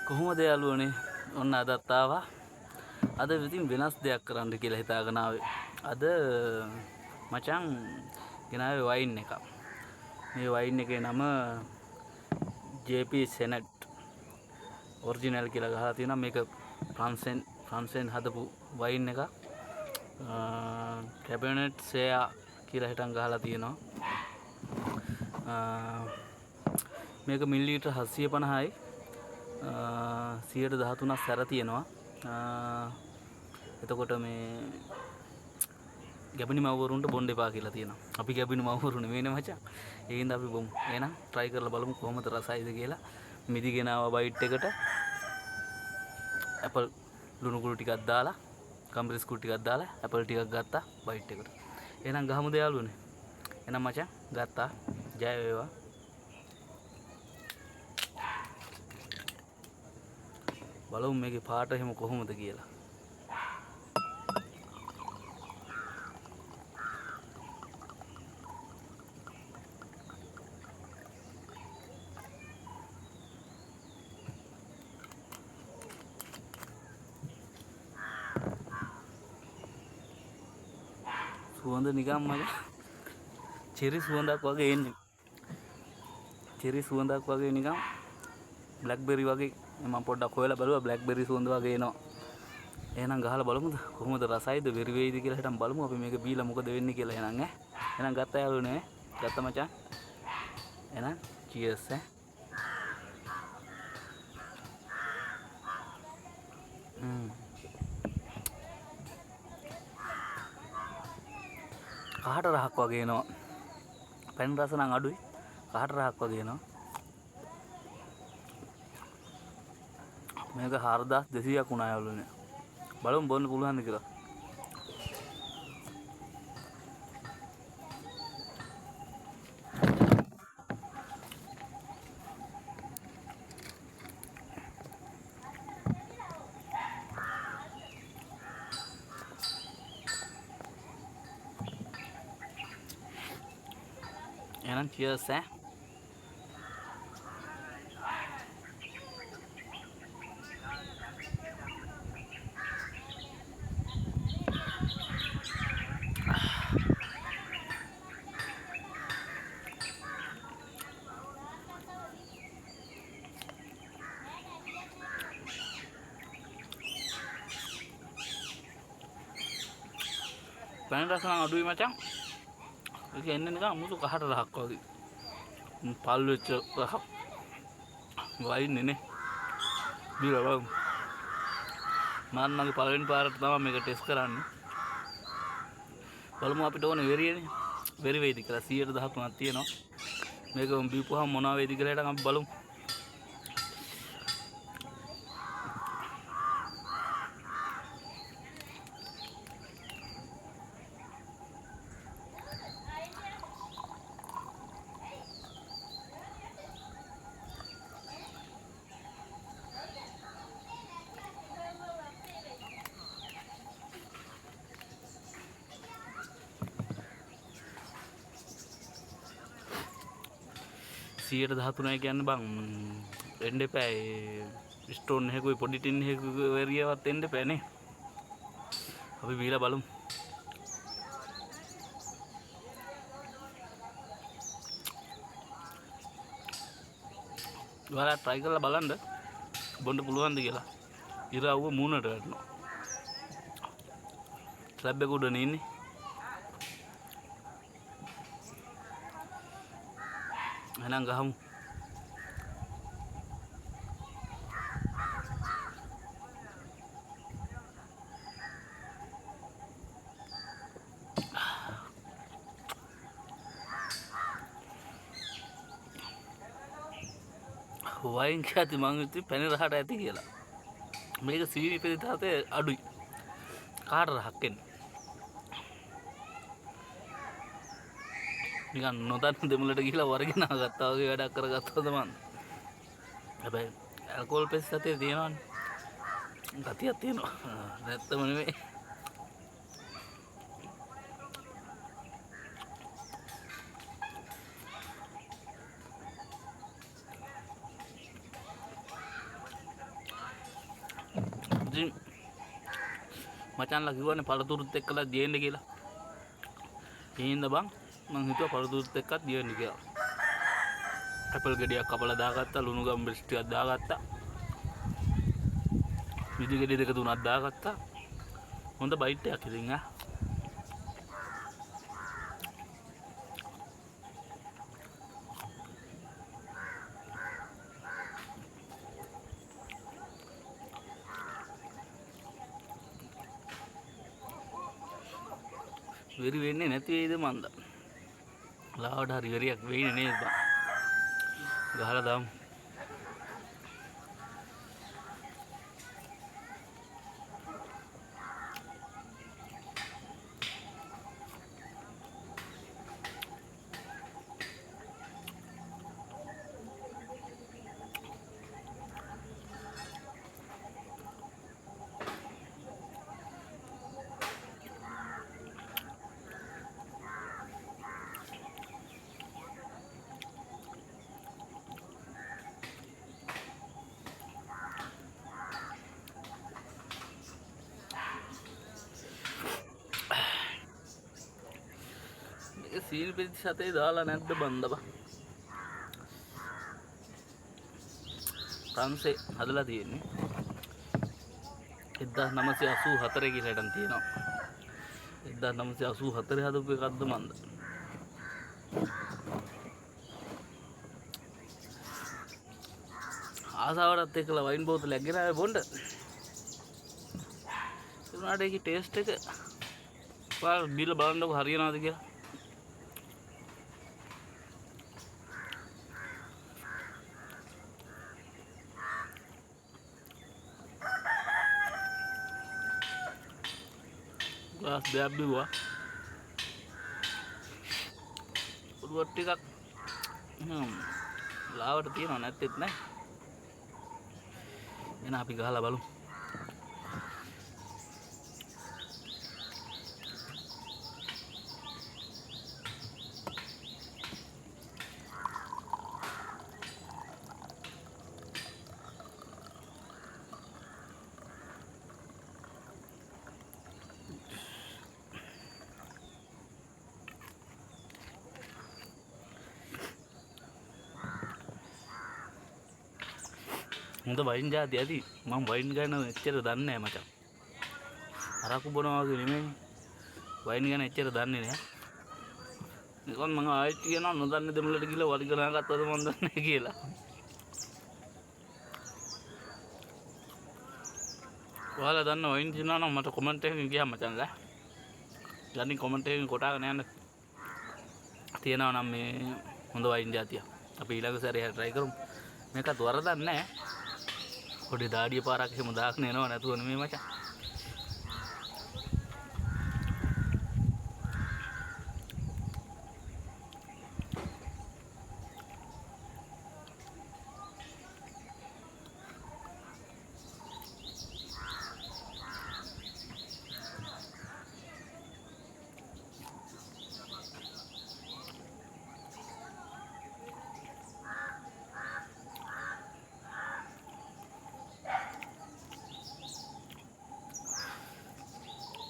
කොහොමද යාළුවනේ ඔන්න අදත් ආවා. අද ඉතින් වෙනස් දෙයක් කරන්න කියලා හිතාගෙන ආවේ. අද මචං ගෙනාවේ වයින් එකක්. මේ වයින් එකේ නම JP Senet ඔරිජිනල් කියලා ගහලා තියෙනවා. මේක ෆ්‍රාන්සෙන් හදපු වයින් එකක්. කැබිනට් සෙයා කියලා හිටන් ගහලා තියෙනවා. මේක මිලිලීටර් 750යි. 113ක් සැර තියෙනවා. එතකොට මේ ගැබිනි මව්වරුන්ට බොන්න එපා කියලා තියෙනවා. අපි ගැබිනි මව්වරු නෙවෙයිනේ මචං. ඒ හින්දා අපි බොමු. එහෙනම් try කරලා බලමු කොහොමද රසයිද කියලා. මිදි ගෙනාවා බයිට් එකට. ඇපල් ලුණු කුඩු ටිකක් දාලා, කම්බිරිස් කුඩු ටිකක් දාලා ඇපල් ටිකක් ගත්තා බයිට් එකට. එහෙනම් ගහමුද යාළුවනේ? එහෙනම් මචං ගත්තා. ජය වේවා. බලමු මේකේ පාට එහෙම කොහොමද කියලා. සුවඳ නිකන් මචං චෙරි සුවඳක් වගේ එන්නේ. චෙරි සුවඳක් වගේ නිකන් බ්ලැක්බෙරි වගේ. මම පොඩ්ඩක් හොයලා බලුවා බ්ලැක්බෙරි සුවඳ වගේ එනවා. එහෙනම් ගහලා බලමුද කොහොමද රසයිද වෙරි වෙයිද කියලා හිටන් බලමු අපි මේක බීලා මොකද වෙන්නේ කියලා. එහෙනම් එහෙනම් ගත්තා යාළුවනේ. ගත්තා මචං. එහෙනම් cheers කහට රහක් වගේ එනවා. පැන් රස නම් අඩුයි. කහට රහක් වගේ එනවා. මේක 4200ක් වුණා යාළුවනේ. බලමු බොන්න පුළුවන්ද කියලා. එහෙනම් cheers පැන් රස නම් අඩුයි මචං. ඒක එන්නේ නිකන් මුසු කහට රහක් වගේ. පල් වෙච්ච රහක්. වයින්නේ නේ. බීලා බලමු. මම මගේ පළවෙනි පාරට තමයි මේක ටෙස්ට් කරන්නේ. බලමු අපිට ඕනේ වෙරියනේ. වෙරි වේද කියලා 113ක් තියෙනවා. මේක බීපුවාම මොනවා වේද කියලා හිටන් අපි බලමු. සියයට 13යි කියන්න බං එන්න එපා. ඒ ස්ටෝන් එකකුයි පොඩි ටින් එකකුයි වෙරියවත් එන්න එපා නේ. අපි බීලා බලමු. ඔයාලා try කරලා බලන්න බොන්න පුළුවන්ද කියලා. ඉර අවුව මූණට වැටෙනවා. ස්ලැබ් එක උඩනේ ඉන්නේ. එහෙනම් ගහමු. වයින් කැති මං ඉතින් පැණි රහට ඇති කියලා. මේක සීනි පෙරිතාතේ අඩුයි. කාට රහක් එන්නේ. නිකන් නොදන්න දෙමළට ගිහිලා වරගෙන ආගත්තා වගේ වැඩක් කරගත්තද මන්. හැබැයි ඇල්කොහොල් පෙස් සතේ තියෙනවනේ. ගතියක් තියෙනවා. නැත්තම නෙමෙයි. ඉතින් මචන්ලා කිව්වනේ පළතුරුත් එක්කලා දියෙන්න කියලා. ඒ හින්දා බං මං හිතුවා පළතුරුත් එක්කත් දියෙන්න කියලා. ඇපල් ගෙඩියක් කපලා දාගත්තා, ලුණු ගම්බෙස් ටිකක් දාගත්තා. විදි ගෙඩි දෙක තුනක් දාගත්තා. හොඳ බයිට් එකක් ඉතින් ආ. වෙරි වෙන්නේ නැති වෙයිද මන්ද. ලාවට හරි වෙරියක් වෙයිනේ නේද බං. ගහලා දාමු. සීල් පිරිත් සතේ දාලා නැද්ද බන්දබ. රන්සේ හදලා තියෙන්නේ 1984 කියලා හිටන් තියෙනවා. 1984 හදපු එකක්ද මන්ද. ආසාවටත් එක්කලා වයින් බෝතලයක් ගෙන ආවේ බොන්න. ඒ වුණාට ඒකේ ටේස්ට් එක ඔයාලා බීලා බලන්නකො හරියනවද කියලා. ගාස් දෙයක් බිව්වා. උඩුවට ටිකක් ලාවට තියනව නැත්තේත් නෑ. එන අපි ගහලා බලමු. හොඳ වයින් ජාති ඇති. මම වයින් ගැන එච්චර දන්නේ නැහැ මචං. අරක්කු බොනවා වගේ නෙමෙයි. වයින් ගැන එච්චර දන්නේ නැහැ. නිකන් මම ආයෙත් කියනවා නොදන්නේ දෙමළට ගිහලා වරි ගණන් ගත්තද මන් දන්නේ නැහැ කියලා. ඔයාලා දන්න වයින් තියෙනවා නම් මට කමෙන්ට් එකකින් කියන්න මචං ලා. යන්නේ කමෙන්ට් එකකින් කොටාගෙන යන්න. තියෙනවා නම් මේ හොඳ වයින් ජාතිය. අපි ඊළඟ සැරේ try කරමු. මේකත් වරදක් නැහැ. පොඩි දාඩිය පාරක් එහෙම දාගෙන එනවා නැතුව නෙමෙයි මචං.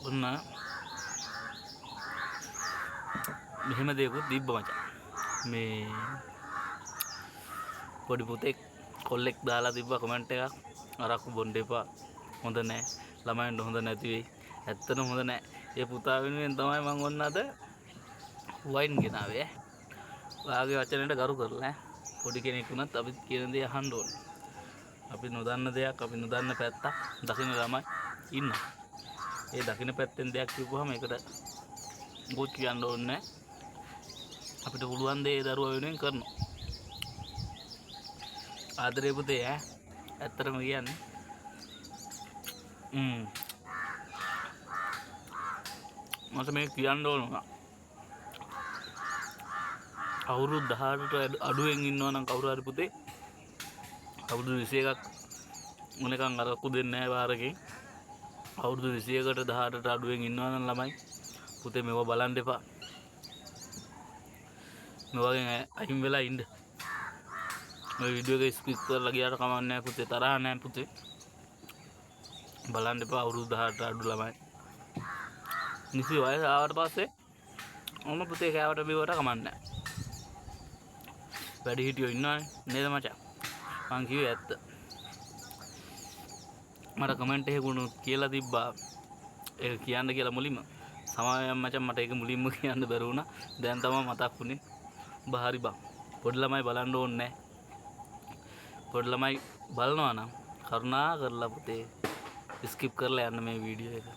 ඔන්න මෙහෙම දෙයක්ත් තිබ්බ මචං. මේ පොඩි පුතෙක් කොල්ලෙක් දාලා තිබ්බ කමෙන්ට් එකක් අරක්කු බොන්න එපා. හොඳ නැහැ. ළමයින්ට හොඳ නැති වෙයි. ඇත්තටම හොඳ නැහැ. ඒ පුතා වෙනුවෙන් තමයි මම ඔන්න අද වයින් ගෙනාවේ. ඔයාගේ වචනයට ගරු කරලා පොඩි කෙනෙක් වුණත් අපි කියන දේ අහන්න ඕනේ. අපි නොදන්න දෙයක්, අපි නොදන්න පැත්තක් දකින්න ළමයි ඉන්නවා. ඒ දකින්න පැත්තෙන් දෙයක් කිව්වහම ඒකට ගොඩ කියන්න ඕනේ නැහැ. අපිට පුළුවන් දේ දරුවා වෙනුවෙන් කරනවා. ආදරේ පුතේ ඇත්තටම කියන්නේ මට මේ කියන්න ඕන අවුරුදු 18ට අඩුවෙන් ඉන්නවා නම් කවුරු හරි පුතේ අවුරුදු 21ක් මොනකන් අරක්කු දෙන්නේ නැහැ වාරකින්. අවුරුදු 21කට 18ට අඩුවෙන් ඉන්නවා නම් ළමයි පුතේ මේව බලන්න එපා. මේවගෙන් අයින් වෙලා ඉන්න. මේ වීඩියෝ එක ස්කිප් කරලා ගියාට කමක් නැහැ පුතේ. තරහ නැහැ පුතේ. බලන්න එපා අවුරුදු 18 අඩු ළමයි. නිසි වයස ආවට පස්සේ ඔන්න පුතේ කෑවට බිව්වට කමන්නේ නැහැ. වැඩි හිටියෝ ඉන්නවනේ නේද මචං? මං කිව්වේ ඇත්ත. මට කමෙන්ට් එකකුණු කියලා තිබ්බා ඒක කියන්න කියලා මුලින්ම. සමාවෙන් මචං මට ඒක මුලින්ම කියන්න බැරි වුණා. දැන් තමයි මතක් වුනේ. ඔබ හරි බං. පොඩි ළමයි බලන්න ඕනේ නැහැ. පොඩි ළමයි බලනවා නම් කරුණා කරලා පුතේ ස්කිප් කරලා යන්න මේ වීඩියෝ එක.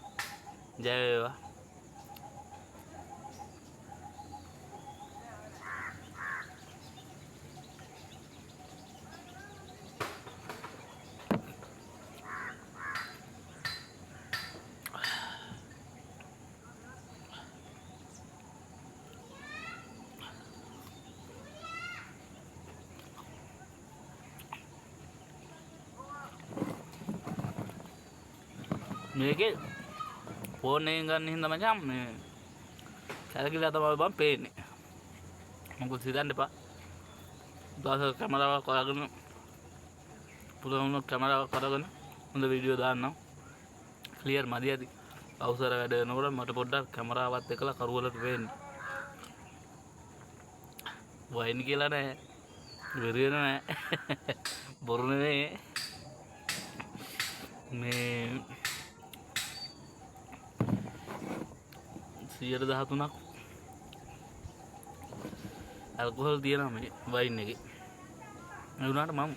ජය වේවා. මේකේ ෆෝන් එකෙන් ගන්න හින්දා මචං මේ කැලකිලා තමයි බං පේන්නේ. මොකද හිතන්න එපා. දවසක කැමරාවක් අරගෙන පුදුම කැමරාවක් අරගෙන හොඳ වීඩියෝ දාන්නම්. ක්ලියර් මදි ඇති. අවසර වැඩ වෙනකොට මට පොඩ්ඩක් කැමරාවත් එක්කලා කරුවලට පේන්නේ. වයින් කියලා නෑ. වෙරිය නෑ. බොරු නෙවෙයි. මේ 13ක් ඇල්කොහොල් තියෙනවා මේ වයින් එකේ. ඒ වුණාට මම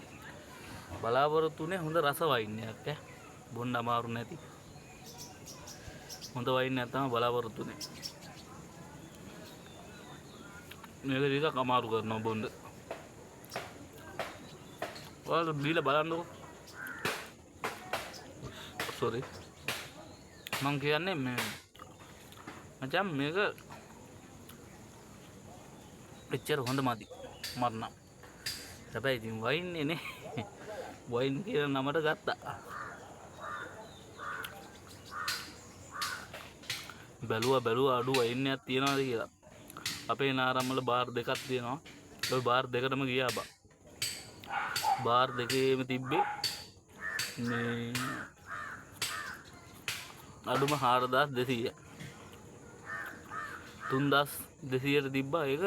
බලාපොරොත්තු වෙන්නේ හොඳ රස වයින් එකක් ඈ. බොන්න අමාරු නැති. හොඳ වයින් එකක් තමයි බලාපොරොත්තු වෙන්නේ. මේක ටිකක් අමාරු කරනවා බොන්න. ඔයාලා බීලා බලන්නකෝ. සෝරි. මං කියන්නේ මේ මචං මේක එච්චර හොඳ මදි මරණ. හැබැයි ඉතින් වයින් නේ වයින් කියන නමට ගත්තා. බැලුවා අඩු වයින් එකක් තියනවාද කියලා. අපේ නාරම්මල බාර් දෙකක් තියෙනවා. ඔය බාර් දෙකටම ගියා බා. බාර් දෙකේම තිබ්බේ මේ අඩුම 4200. 3200ට තිබ්බා ඒක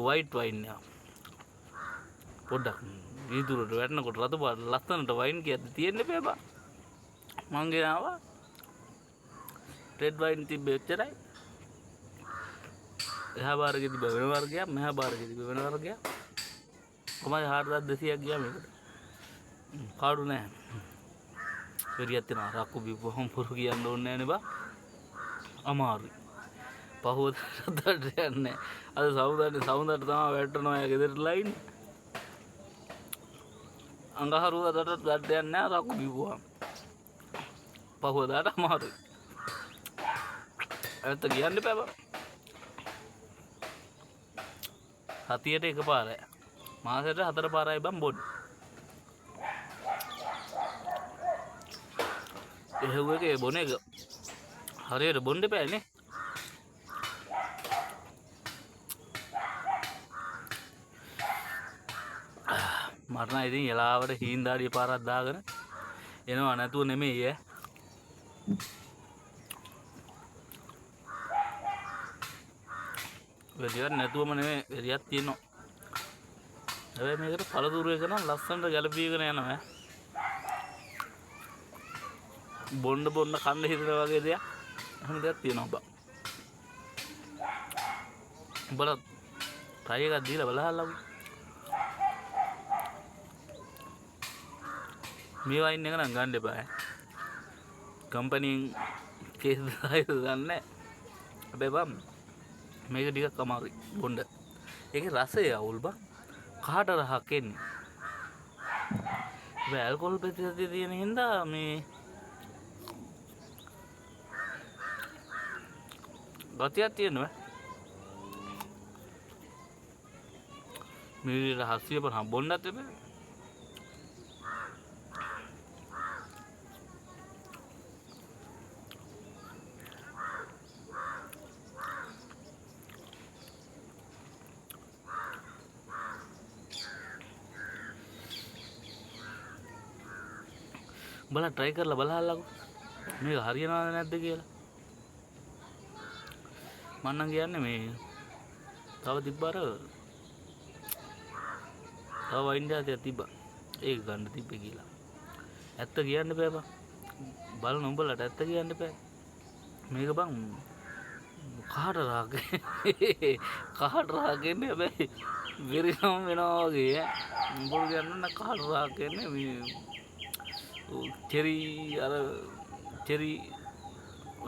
වයිට් වයින් එක. පොඩ්ඩක් වීදුරට වැටෙනකොට රතු පාට ලස්සනට වයින් කියද්දි තියෙන්න බෑ බා. මං ගෙනාවා රෙඩ් වයින් තිබ්බේ එච්චරයි. එහා බාරකේ තිබ්බ වෙන වර්ගයක්, මෙහා බාරකේ තිබ්බ වෙන වර්ගයක්. කොහමද 4200ක් ගියා මේකට. කාඩු නෑ. වෙරියක් තියෙනවා. රක්කු බිව්වහම පුරු කියන්න ඕනේ නෑනේ බා. අමාරුයි. පහුවදට යන්නේ. අද සමුදට තමයි වැටෙනවා යා ගෙදරලා ඉන්නේ. අඟහරුවදට වැට යන්නේ නෑ රක්කු බිව්වහම. පහුවදට අමාරුයි. ඇත්ත කියන්න එපා බා. සතියට එකපාරයි. මාසෙට 4 පාරයි බම් බොන්න. එහෙව් එකේ බොන එක හරියට බොන්න එපානේ. මරණ ඉතින් එලාවට හීන්දාඩිය පාරක් දාගෙන එනවා නැතුව නෙමෙයි ඈ. වෙරියක් නැතුවම නෙමෙයි වෙරියක් තියෙනවා. හැබැයි මේකට පළතුරු එක නම් ලස්සනට ගැලපීගෙන යනවා ඈ. බොන්න කන්න හිතන වගේ දෙයක් එහෙම දෙයක් තියෙනවා බා. උඹලා try එකක් දීලා බලහල්ලා. මේ වයින් එක නම් ගන්න එපා ඈ. කම්පැනිෙන් කේස් දායිද දන්නේ. හැබැයි බම් මේක ටිකක් අමාරුයි බොන්න. ඒකේ රසය අවුල් බා. කාට රහක් එන්නේ. හැබැයි ඇල්කොහොල් ප්‍රතිශතය තියෙන හින්දා මේ ගතියක් තියෙනවා. මේ 750 බොන්නත් එපා. බලන්න try කරලා බලහල්ලකෝ මේක හරියනවද නැද්ද කියලා. මම නම් කියන්නේ මේ තව තිබ්බාර තව වයින් જાතියක් තිබ්බා. ඒක ගන්න තිබ්බේ කියලා. ඇත්ත කියන්න බෑ බං. බලන උඹලට ඇත්ත කියන්න බෑ. මේක බං කහට රාගන්නේ හැබැයි වෙරිනම් වෙනවා වගේ ඈ. උඹට කියන්න කහට රාගන්නේ මේ චෙරි අර චෙරි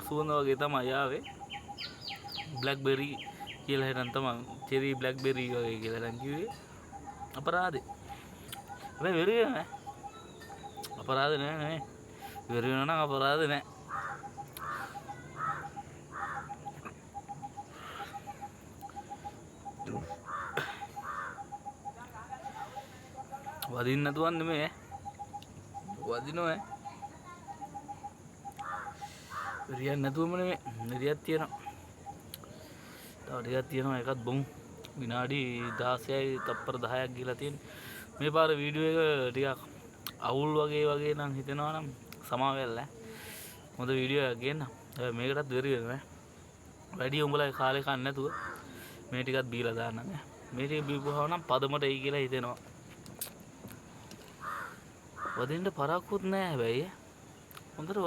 සුවඳ වගේ තමයි ආවේ. බ්ලැක්බෙරි කියලා හිටන් තමයි චෙරි බ්ලැක්බෙරි වගේ කියලා නම් කිව්වේ. අපරාධේ. හැබැයි වෙරිය නෑ. අපරාධ නෑ. වෙරිය නම් අපරාධ නෑ. වදින්න නැතුවන් නෙමෙයි වදිනවා වෙරියක් නැතුවම නෙමෙයි වෙරියක් තියෙනවා. තව ටිකක් තියෙනවා එකත් බොමු. විනාඩි 16යි තප්පර 10ක් ගිහලා තියෙන්නේ. මේ පාර වීඩියෝ එක ටිකක් අවුල් වගේ නම් හිතෙනවා නම් සමාව වෙන්න. හොඳ වීඩියෝ එකක් ගේන්න. මේකටත් වෙරි වෙනවා. වැඩි උඹලා කාලේ කන්න නැතුව මේ ටිකත් බීලා දාන්න නේ. මේ ටික බීපුවා නම් පදමට එයි කියලා හිතෙනවා. වදින්න පරක්කුත් නෑ හැබැයි. හොඳට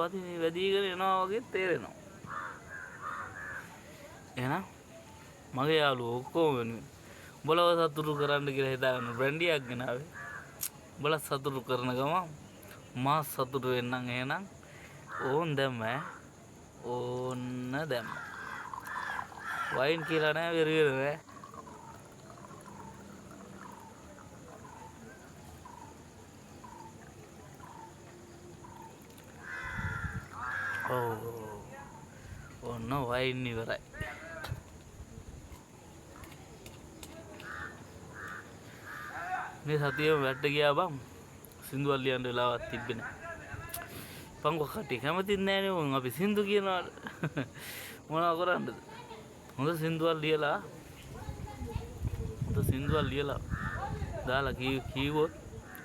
වැඩිගෙන එනවා වගේ තේරෙනවා. එහෙනම් මගේ යාළුවෝ ඔක්කොම වෙනුවෙන් උඹලව සතුටු කරන්න කියලා හිතාගෙන බ්‍රැන්ඩියක් ගෙනාවේ. උඹලා සතුටු කරන ගමන් මා සතුටු වෙන්නම්. එහෙනම් ඕන් දැම්ම ඕන්න දැම්ම. වයින් කියලා නෑ වෙරි නෑ. ඔන්න වයින් ඉවරයි. මේ සතියම වැට්ට ගියා බං. සින්දුවක් ලියන්න වෙලාවක් තිබ්බේ නෑ. පංගු කටි කැමතිත් නෑනේ උන් අපි සින්දු කියනවාට. මොනවා කරන්නද? හොඳ සින්දුවක් ලියලා දාලා කීවොත්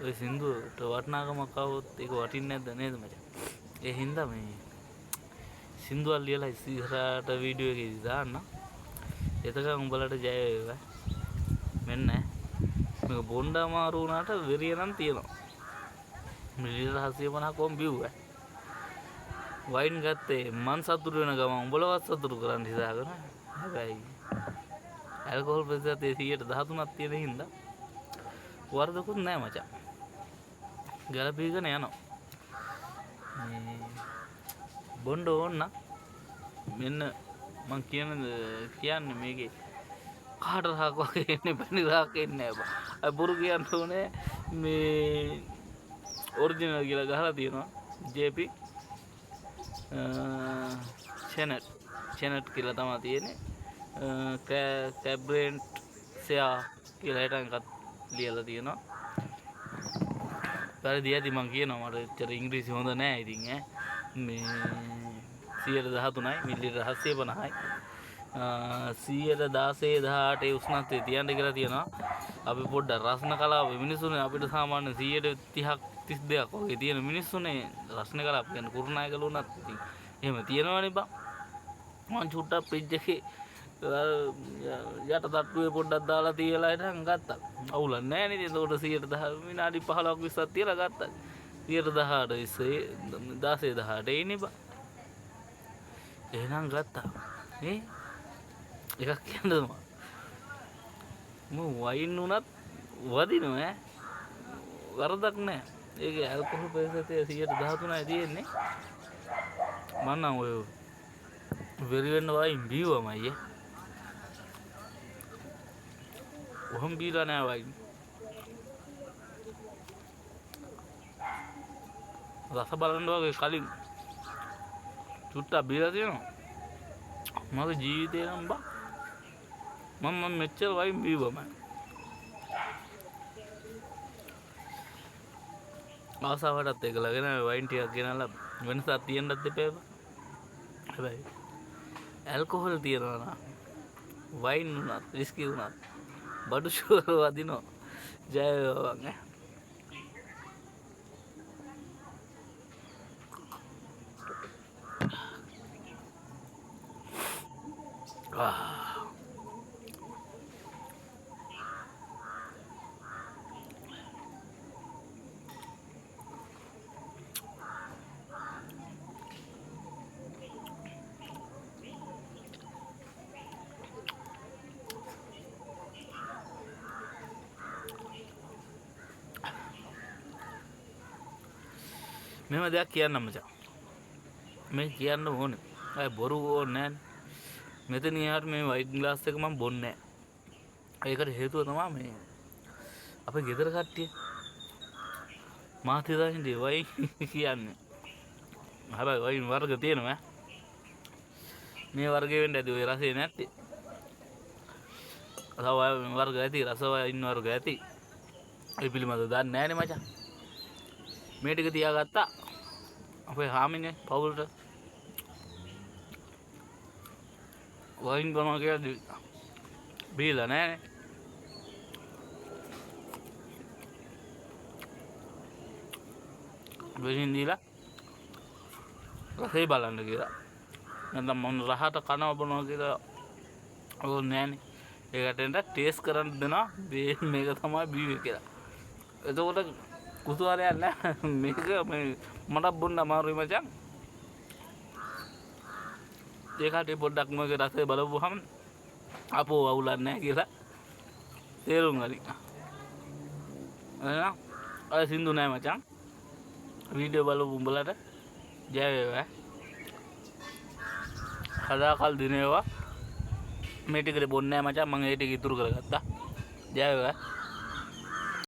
ඔය සින්දුවට වටිනාකමක් આવොත් ඒක වටින්නේ නැද්ද නේද මචං? ඒ හින්දා මේ සින්දුවක් ලියලා ඉස්සරහට වීඩියෝ එකේදී දාන්න. එතකන් උඹලට ජය වේවා. මෙන්න මේක බොණ්ඩ අමාරු වුණාට වෙරිය නම් තියෙනවා. මිලියන 750 කොම් බිව්වා. වයින් ගත්තේ මං සතුටු වෙන ගමන් උඹලවත් සතුටු කරන්න හිතාගෙන. හැබැයි ඇල්කොහොල් ප්‍රතිශතය 13ක් තියෙන හින්දා වරදකුත් නෑ මචං. ගැලපීගෙන යනවා. බොණ්ඩ ඕන්න මෙන්න මං කියන්නේ මේකේ කාට රහක් වගේ එන්නේ පැණි රහක් එන්නේ නෑ බං. අය බොරු කියන්න ඕනේ මේ ඔරිජිනල් කියලා ගහලා තියෙනවා. JP චැනට් කියලා තමයි තියෙන්නේ. කැබ්‍රෙන්ට් සෙයා කියලා හිටන් එකක් ලියලා තියෙනවා. පරිදි ඇති මං කියනවා මට ඇත්තට ඉංග්‍රීසි හොඳ නෑ ඉතින් මේ 113යි මිලිලීටර් 750යි 116 උෂ්ණත්වයේ තියන්න කියලා තියෙනවා. අපි පොඩ්ඩක් රස්න කලාව මිනිස්සුනේ අපිට සාමාන්‍ය 130ක් 32ක් වගේ තියෙන මිනිස්සුනේ රස්න කලාව කියන්නේ කුරුණායක ලුණත් ඉතින් එහෙම තියෙනවනේ බං. මං චුට්ටක් ෆ්‍රිජ් එකේ යට තට්ටුවේ පොඩ්ඩක් දාලා තියලා ඉතින් ගත්තා. අවුලක් නැහැ නේද? එතකොට 110 විනාඩි 15ක් 20ක් තියලා ගත්තා. 118 එන්නේ බං. එහෙනම් ගත්තා. එකක් කියන්නද මම වයින් උනත් වදිනවා වරදක් නැහැ. ඒකේ ඇල්කොහොල් ප්‍රතිශතය 113යි තියෙන්නේ. මම නම් ඔය වෙරි වෙන්න වයින් බීවමයි ඔහොම බීලා නෑ වයින්. රස බලන්න වගේ කලින් චුට්ටක් බීලා තියෙනවා. මගේ ජීවිතේ නම් බා මම මෙච්චර වයින් බීවමයි. ආසාවටත් එකලගෙන වයින් ටිකක් ගෙනල්ලා වෙනසක් තියෙන්නත් එපා. හැබැයි ඇල්කොහොල් තියනවා නම් වයින් උනත් රිස්කි උනත් බඩු ෂුවර් වදිනවා. ජය වේවා. මෙම දෙයක් කියන්න මචං. මේ කියන්න ඕනේ. අය බොරු ඕනේ නැහැ. මෙතන යාට මේ වයිට් ග්ලාස් එක මම බොන්නේ නැහැ. ඒකට හේතුව තමයි මේ අපේ ගෙදර කට්ටිය මාත් හිතන්නේ වයින් කියන්නේ. හැබැයි වයින් වර්ග තියෙනවා. මේ වර්ගේ වෙන්න ඇති ඔය රසේ නැත්තේ. තව වර්ග ඇති රස වයින් වර්ග ඇති. ඒ පිළිබඳව දන්නේ නැහැනේ මචං. මේ ටික තියාගත්තා. අපේ හාමිනේ පවුලට වයින් බොනවා කියලා බීලා නැහැනේ. වෙලින් දීලා රසේ බලන්න කියලා. නැත්නම් මොන රහට කනවා බොනවා කියලා ඕනේ නැහැනේ. ඒකට එන්න ටේස්ට් කරන්න දෙනවා මේක තමයි බීවේ කියලා. එතකොට කුතුහලයක් නැහැ. මේක මට බොන්න අමාරුයි මචං. ඒකට පොඩ්ඩක් මගේ රසය බලපුවහම අපෝ අවුලක් නැහැ කියලා තේරුම් ගනි. එහෙනම් අය සින්දු නැහැ මචං. වීඩියෝ බලපු උඹලට ජය වේවා. කදාකල් දිනේවා මේ ටිකට බොන්නේ නැහැ මචං. මම ඒ ටික ඉතුරු කරගත්තා. ජය වේවා.